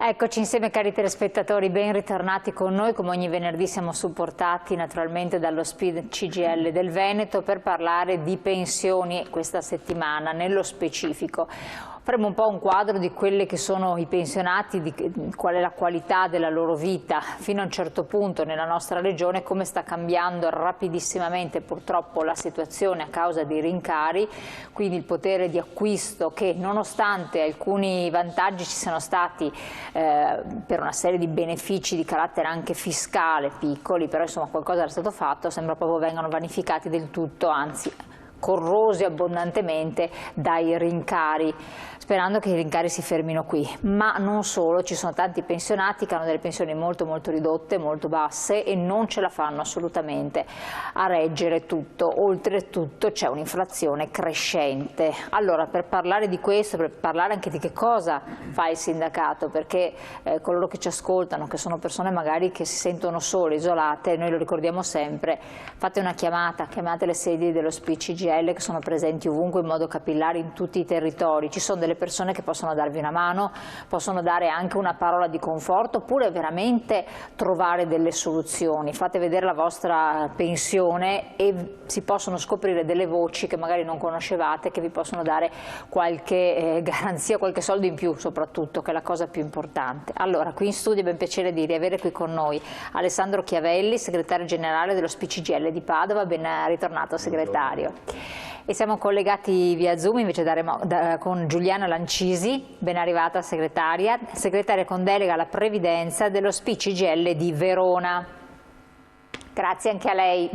Eccoci insieme cari telespettatori, ben ritornati con noi. Come ogni venerdì siamo supportati naturalmente dallo SPID CGIL del Veneto per parlare di pensioni questa settimana nello specifico. Faremo un po' un quadro di quelli che sono i pensionati, di qual è la qualità della loro vita fino a un certo punto nella nostra regione, come sta cambiando rapidissimamente purtroppo la situazione a causa dei rincari, quindi il potere di acquisto che nonostante alcuni vantaggi ci siano stati per una serie di benefici di carattere anche fiscale piccoli, però insomma qualcosa era stato fatto, sembra proprio vengano vanificati del tutto, anzi corrosi abbondantemente dai rincari, sperando che i rincari si fermino qui. Ma non solo, ci sono tanti pensionati che hanno delle pensioni molto ridotte, molto basse e non ce la fanno assolutamente a reggere tutto. Oltretutto c'è un'inflazione crescente. Allora, per parlare di questo, per parlare anche di che cosa fa il sindacato, perché coloro che ci ascoltano, che sono persone magari che si sentono sole, isolate, noi lo ricordiamo sempre, fate una chiamata, chiamate le sedi dello SPID CGIL che sono presenti ovunque in modo capillare in tutti i territori. Ci sono delle persone che possono darvi una mano, possono dare anche una parola di conforto oppure veramente trovare delle soluzioni. Fate vedere la vostra pensione e si possono scoprire delle voci che magari non conoscevate, che vi possono dare qualche garanzia, qualche soldo in più soprattutto, che è la cosa più importante. Allora, qui in studio è ben piacere di riavere qui con noi Alessandro Chiavelli, segretario generale dello SPID CGIL di Padova. Ben ritornato segretario. E siamo collegati via Zoom invece con Giuliana Lancisi, ben arrivata segretaria con delega alla previdenza dello SPID CGIL di Verona. Grazie anche a lei.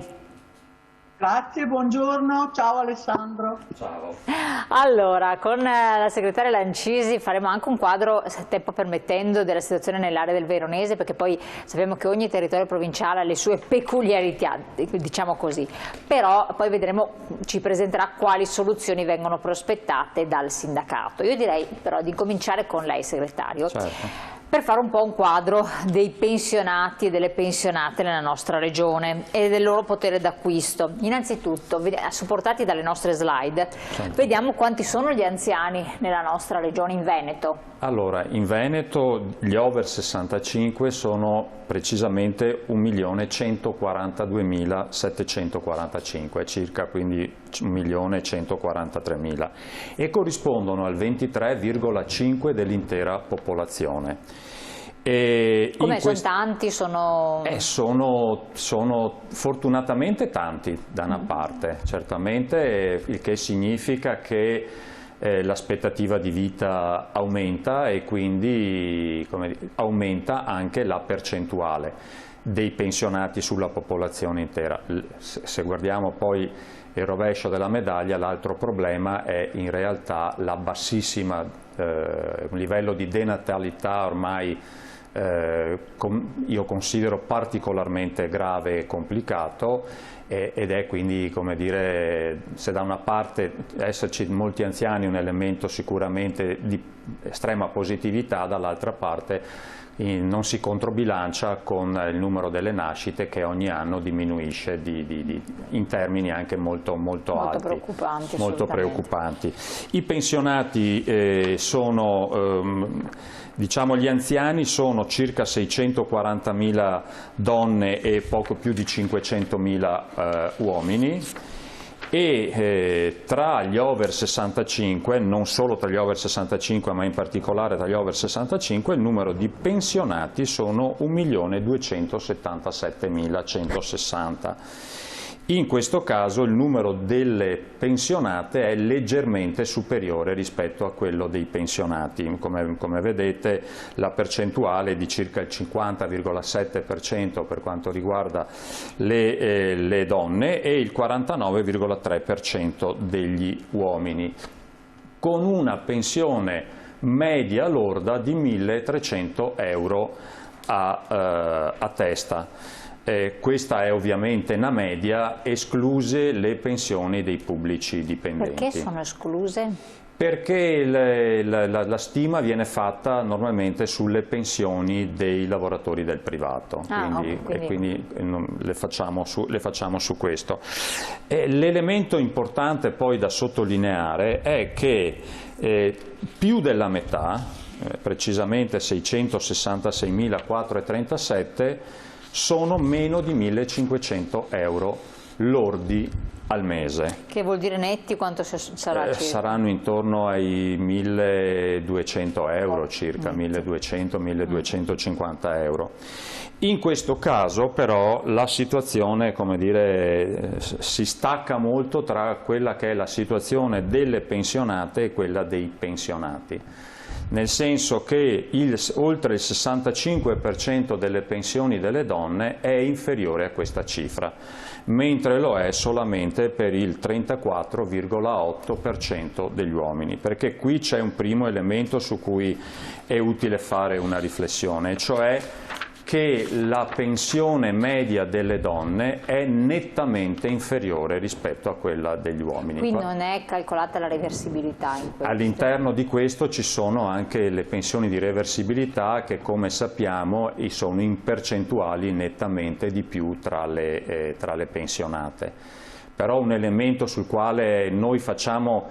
Grazie, buongiorno, ciao Alessandro. Ciao. Allora, con la segretaria Lancisi faremo anche un quadro, tempo permettendo, della situazione nell'area del Veronese, perché poi sappiamo che ogni territorio provinciale ha le sue peculiarità, diciamo così, però poi vedremo, ci presenterà quali soluzioni vengono prospettate dal sindacato. Io direi però di cominciare con lei, segretario. Certo. Per fare un po' un quadro dei pensionati e delle pensionate nella nostra regione e del loro potere d'acquisto. Innanzitutto, supportati dalle nostre slide, certo, vediamo quanti sono gli anziani nella nostra regione, in Veneto. Allora, in Veneto gli over 65 sono precisamente 1.142.745, circa quindi 1.143.000 e corrispondono al 23,5% dell'intera popolazione. Come sono tanti? Sono fortunatamente tanti da una parte, certamente, il che significa che l'aspettativa di vita aumenta e quindi aumenta anche la percentuale dei pensionati sulla popolazione intera. Se guardiamo poi il rovescio della medaglia, l'altro problema è in realtà la bassissima livello di denatalità ormai io considero particolarmente grave e complicato ed è quindi, come dire, se da una parte esserci molti anziani è un elemento sicuramente di estrema positività, dall'altra parte non si controbilancia con il numero delle nascite che ogni anno diminuisce in termini anche molto alti, molto preoccupanti. I pensionati diciamo gli anziani sono circa 640.000 donne e poco più di 500.000 uomini. E tra gli over 65, non solo tra gli over 65 ma in particolare tra gli over 65, il numero di pensionati sono 1.277.160. In questo caso il numero delle pensionate è leggermente superiore rispetto a quello dei pensionati. Come vedete la percentuale è di circa il 50,7% per quanto riguarda le donne e il 49,3% degli uomini, con una pensione media lorda di 1.300 euro a testa. Questa è ovviamente una media, escluse le pensioni dei pubblici dipendenti. Perché sono escluse? Perché la stima viene fatta normalmente sulle pensioni dei lavoratori del privato, quindi le facciamo su questo. L'elemento importante poi da sottolineare è che più della metà precisamente 666.437, sono meno di 1.500 euro lordi al mese. Che vuol dire netti quanto sarà? Saranno intorno ai 1.200 euro circa, 1.200-1.250 euro. In questo caso però la situazione, come dire, si stacca molto tra quella che è la situazione delle pensionate e quella dei pensionati. Nel senso che oltre il 65% delle pensioni delle donne è inferiore a questa cifra, mentre lo è solamente per il 34,8% degli uomini, perché qui c'è un primo elemento su cui è utile fare una riflessione, cioè che la pensione media delle donne è nettamente inferiore rispetto a quella degli uomini. Quindi non è calcolata la reversibilità in questo? All'interno di questo ci sono anche le pensioni di reversibilità che, come sappiamo, sono in percentuali nettamente di più tra le pensionate. Però un elemento sul quale noi facciamo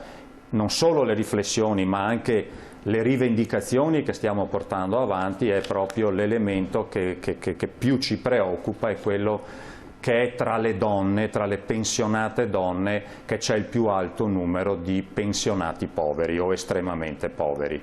non solo le riflessioni ma anche le rivendicazioni che stiamo portando avanti è proprio l'elemento che più ci preoccupa, è quello che è tra le donne, tra le pensionate donne, che c'è il più alto numero di pensionati poveri o estremamente poveri.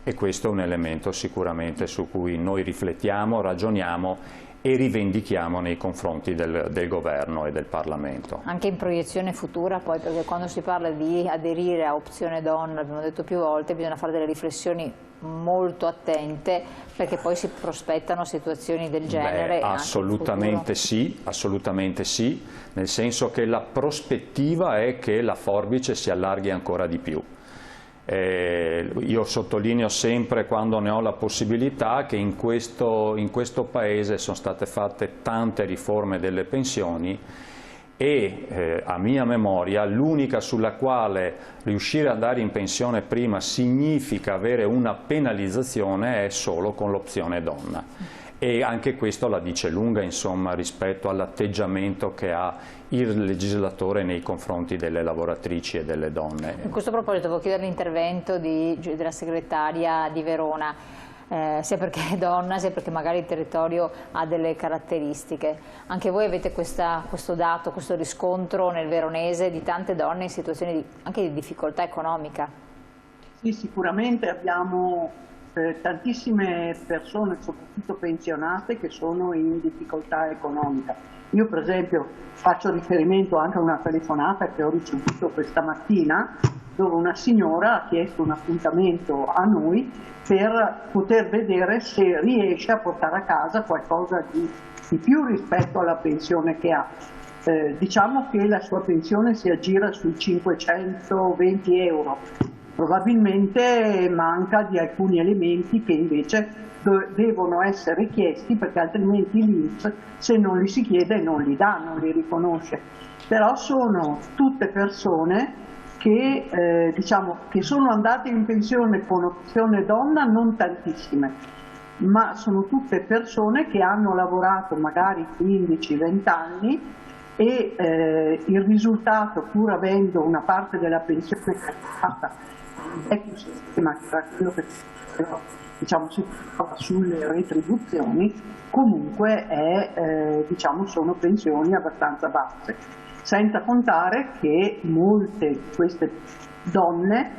E questo è un elemento sicuramente su cui noi riflettiamo, ragioniamo e rivendichiamo nei confronti del governo e del Parlamento. Anche in proiezione futura poi, perché quando si parla di aderire a opzione donna, abbiamo detto più volte, bisogna fare delle riflessioni molto attente perché poi si prospettano situazioni del genere. Assolutamente sì, nel senso che la prospettiva è che la forbice si allarghi ancora di più. Io sottolineo sempre, quando ne ho la possibilità, che in questo Paese sono state fatte tante riforme delle pensioni e a mia memoria l'unica sulla quale riuscire ad andare in pensione prima significa avere una penalizzazione è solo con l'opzione donna. E anche questo la dice lunga, insomma, rispetto all'atteggiamento che ha il legislatore nei confronti delle lavoratrici e delle donne. In questo proposito volevo chiedere l'intervento della segretaria di Verona, sia perché è donna, sia perché magari il territorio ha delle caratteristiche. Anche voi avete questo dato, questo riscontro nel veronese di tante donne in situazioni anche di difficoltà economica? Sì, sicuramente abbiamo tantissime persone, soprattutto pensionate, che sono in difficoltà economica. Io per esempio faccio riferimento anche a una telefonata che ho ricevuto questa mattina, dove una signora ha chiesto un appuntamento a noi per poter vedere se riesce a portare a casa qualcosa di più rispetto alla pensione che ha. Diciamo che la sua pensione si aggira sui 520 euro. Probabilmente manca di alcuni elementi che invece devono essere richiesti, perché altrimenti l'INPS, se non li si chiede, non li dà, non li riconosce. Però sono tutte persone che, che sono andate in pensione con opzione donna, non tantissime, ma sono tutte persone che hanno lavorato magari 15-20 anni e il risultato, pur avendo una parte della pensione calcolata vecchio sistema, che era quello che si trova sulle retribuzioni, comunque sono pensioni abbastanza basse, senza contare che molte di queste donne,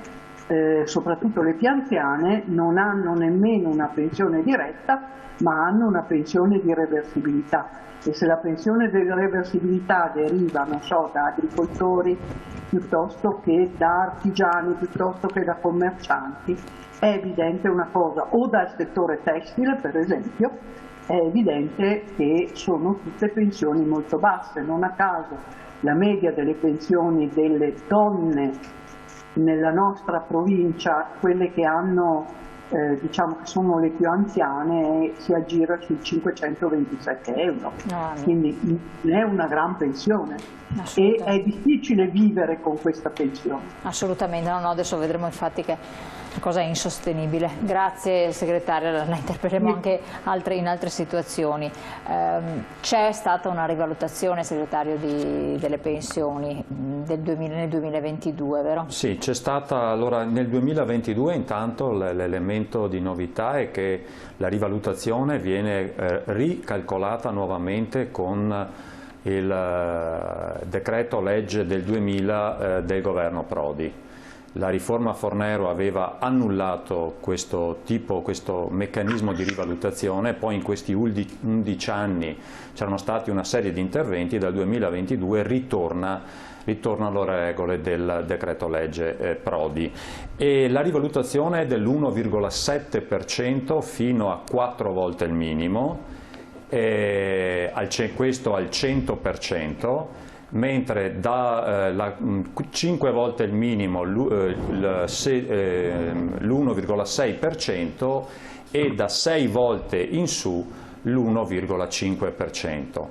soprattutto le più anziane, non hanno nemmeno una pensione diretta, ma hanno una pensione di reversibilità. E se la pensione di reversibilità deriva, non so, da agricoltori, piuttosto che da artigiani, piuttosto che da commercianti, è evidente una cosa, o dal settore tessile per esempio, è evidente che sono tutte pensioni molto basse. Non a caso la media delle pensioni delle donne nella nostra provincia, quelle che hanno che sono le più anziane, si aggira sui 527 euro, quindi non è una gran pensione e è difficile vivere con questa pensione. Assolutamente, no, adesso vedremo infatti che la cosa è insostenibile. Grazie segretaria, la interpreteremo anche in altre situazioni. C'è stata una rivalutazione, segretario, delle pensioni nel 2022, vero? Sì, c'è stata, allora nel 2022 intanto l'elemento elemento di novità è che la rivalutazione viene ricalcolata nuovamente con il decreto legge del 2000 del governo Prodi. La riforma Fornero aveva annullato questo meccanismo di rivalutazione, poi in questi 11 anni c'erano stati una serie di interventi, dal 2022 ritornano le regole del decreto legge Prodi e la rivalutazione è dell'1,7% fino a 4 volte il minimo, questo al 100%, mentre da 5 volte il minimo l'1,6% e da 6 volte in su l'1,5%.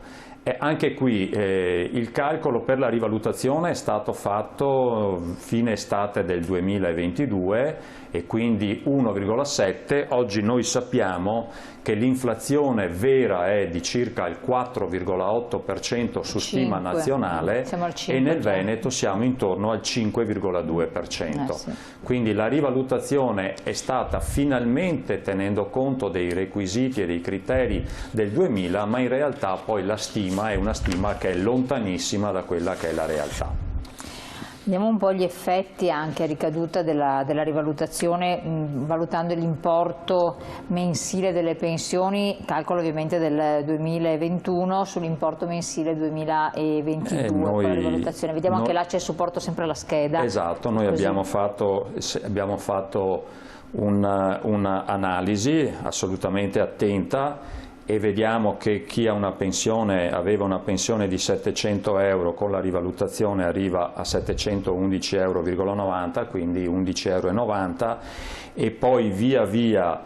Anche qui il calcolo per la rivalutazione è stato fatto fine estate del 2022 e quindi 1,7. Oggi noi sappiamo che l'inflazione vera è di circa il 4,8% su stima nazionale e nel Veneto siamo intorno al 5,2%. Sì. Quindi la rivalutazione è stata finalmente tenendo conto dei requisiti e dei criteri del 2000, ma in realtà poi la stima è una stima che è lontanissima da quella che è la realtà. Vediamo un po' gli effetti anche a ricaduta della rivalutazione, valutando l'importo mensile delle pensioni, calcolo ovviamente del 2021 sull'importo mensile 2022 con la rivalutazione. Vediamo anche là c'è supporto sempre alla scheda. Esatto, noi abbiamo fatto un'analisi assolutamente attenta e vediamo che chi ha aveva una pensione di 700 euro, con la rivalutazione arriva a 711,90 euro, quindi 11,90 euro, e poi via via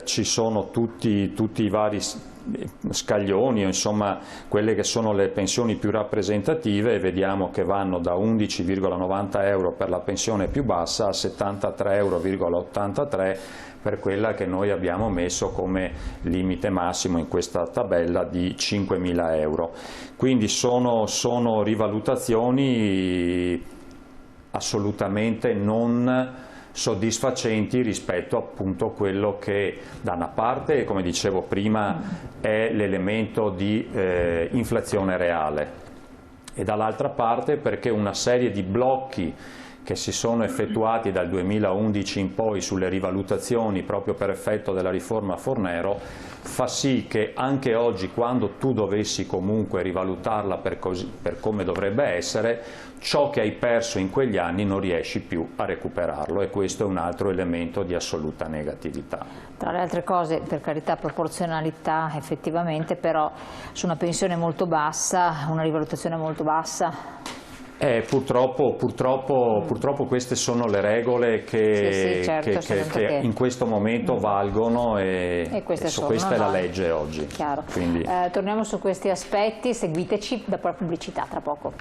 ci sono tutti i vari scaglioni, insomma quelle che sono le pensioni più rappresentative, e vediamo che vanno da 11,90 euro per la pensione più bassa a 73,83 euro per quella che noi abbiamo messo come limite massimo in questa tabella di 5.000 euro. Quindi sono rivalutazioni assolutamente non soddisfacenti rispetto appunto a quello che da una parte, come dicevo prima, è l'elemento di inflazione reale, e dall'altra parte perché una serie di blocchi che si sono effettuati dal 2011 in poi sulle rivalutazioni proprio per effetto della riforma Fornero fa sì che anche oggi, quando tu dovessi comunque rivalutarla per come dovrebbe essere, ciò che hai perso in quegli anni non riesci più a recuperarlo, e questo è un altro elemento di assoluta negatività. Tra le altre cose, per carità, proporzionalità effettivamente, però su una pensione molto bassa, una rivalutazione molto bassa. Purtroppo queste sono le regole che in questo momento valgono, e questa è la legge oggi. Torniamo su questi aspetti, seguiteci dopo la pubblicità tra poco.